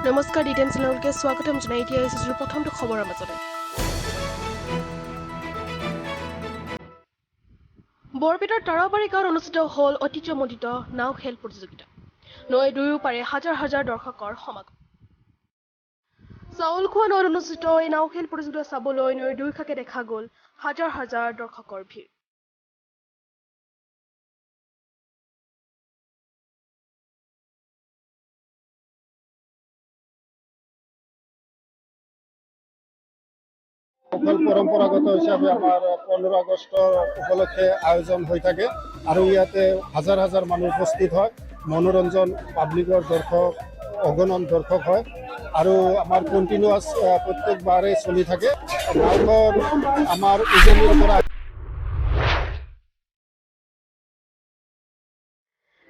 নমস্কাৰ ডিটেন চেনেলকে স্বাগতম জনাই এতিয়া আহিছোঁ প্ৰথমটো খবৰৰ মাজতে বৰপেটাৰ তাৰাবাৰী গাঁৱত অনুষ্ঠিত হ'ল ঐতিহ্যমণ্ডিত নাও খেল প্ৰতিযোগিতা নৈ দুয়ো পাৰে হাজাৰ হাজাৰ দৰ্শকৰ সমাগম চাউল খোৱা নৈত অনুষ্ঠিত এই নাও খেল প্ৰতিযোগিতা চাবলৈ নৈৰ দুয়োকাষে দেখা গ'ল হাজাৰ হাজাৰ দৰ্শকৰ ভিৰ পৰম্পৰাগত হিচাপে আমাৰ 15 আগষ্ট উপলক্ষে আয়োজন হৈ থাকে আৰু ইয়াতে হাজাৰ হাজাৰ মানুহ উপস্থিত হয় মনোৰঞ্জন পাব্লিকৰ দৰ্শক অগণন দৰ্শক হয় আৰু আমাৰ কণ্টিনিউৱাছ প্ৰত্যেকবাৰে চলি থাকে নাওখন আমাৰ উজনিৰ পৰা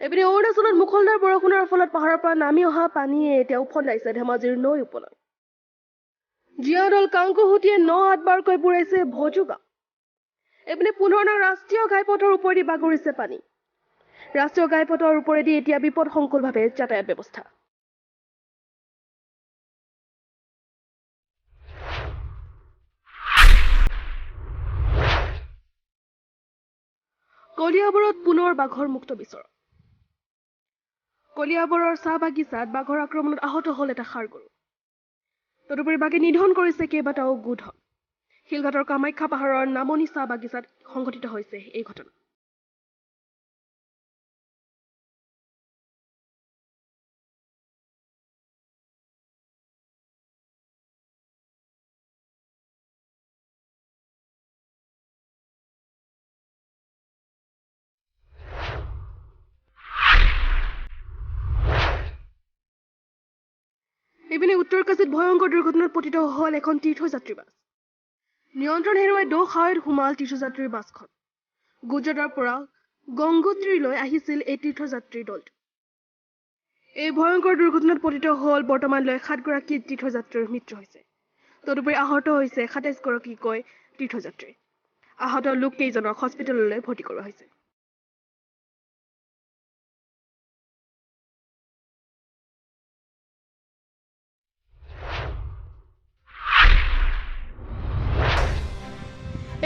এপিনে অৰুণাচলত মুখলধাৰ বৰষুণৰ ফলত পাহাৰৰ পৰা নামি অহা পানীয়ে এতিয়া উফন্দাইছে ধেমাজিৰ নৈ উপনৈ জীয়াদল কাংকুহুটিয়ে 9-8 বাৰকৈ বুৰাইছে ভজুগা এপিনে 15 নং ৰাষ্ট্ৰীয় ঘাইপথৰ ওপৰেদি বাগৰিছে পানী ৰাষ্ট্ৰীয় ঘাইপথৰ ওপৰেদি এতিয়া বিপদসংকুলভাৱে যাতায়াত ব্যৱস্থা কলিয়াবৰত পুনৰ বাঘৰ মুক্ত বিচৰণ কলিয়াবৰৰ চাহ বাগিচাত বাঘৰ আক্ৰমণত আহত হ'ল এটা ষাঁড়গৰু তদুপৰি বাঘে নিধন কৰিছে কেইবাটাও গোধন শিলঘাটৰ কামাখ্যা পাহাৰৰ নামনি চাহ বাগিচাত সংঘটিত হৈছে এই ঘটনা ইপিনে উত্তৰকাশীত ভয়ংকৰ দুৰ্ঘটনাত পতিত হ'ল এখন তীৰ্থযাত্ৰী বাছ নিয়ন্ত্ৰণ হেৰুৱাই দ খাৱৈত সোমাল তীৰ্থযাত্ৰীৰ বাছখন গুজৰাটৰ পৰা গংগোত্ৰীলৈ আহিছিল এই তীৰ্থযাত্ৰীৰ দলটো এই ভয়ংকৰ দুৰ্ঘটনাত পতিত হ'ল বৰ্তমানলৈ 7 গৰাকী তীৰ্থযাত্ৰীৰ মৃত্যু হৈছে তদুপৰি আহত হৈছে 27 গৰাকীকৈ তীৰ্থযাত্ৰী আহত লোক কেইজনক হস্পিটেললৈ ভৰ্তি কৰোৱা হৈছে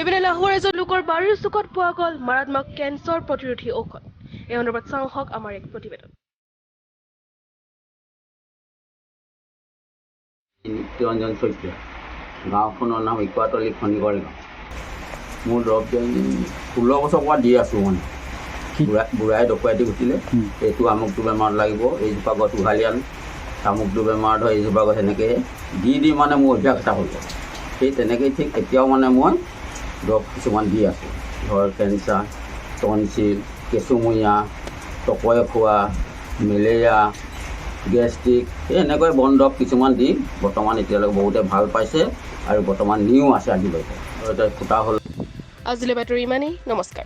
এপিনে লাহোৰ ৰাজ্যৰ লোকৰ বাৰীৰ চুকত পোৱা গ'ল মাৰাত্মক কেঞ্চাৰ প্ৰতিৰোধী ঔষধ এই সন্দৰ্ভত চাওঁ হওক আমাৰ এক প্ৰতিবেদন নিত্যৰঞ্জন শইকীয়া গাঁওখনৰ নাম ইকুৱাতলি খনিকৰ গাঁও মোৰ দৰৱ 16 বছৰৰ পৰা দি আছোঁ মানে বুঢ়াই ডকুৱাইটি গুচিলে এইটো আমুকটো বেমাৰত লাগিব এইজোপা গছ উঘালি আনো তামুকটো বেমাৰত হয় এইজোপা গছ এনেকৈ দি মানে মোৰ অভ্যাস এটা হৈ গ'ল সেই তেনেকৈ ঠিক এতিয়াও মানে মই দৰৱ কিছুমান দি আছোঁ ধৰ কেঞ্চাৰ টনচিল কেঁচুমূৰীয়া টকৈ খোৱা মেলেৰিয়া গেষ্ট্ৰিক সেই এনেকৈ বন দৰৱ কিছুমান দি বৰ্তমান এতিয়ালৈকে বহুতে ভাল পাইছে আৰু বৰ্তমান নিও আছে আজিলৈকে ফুটা হ'ল আজিলৈ বাতৰি ইমানেই নমস্কাৰ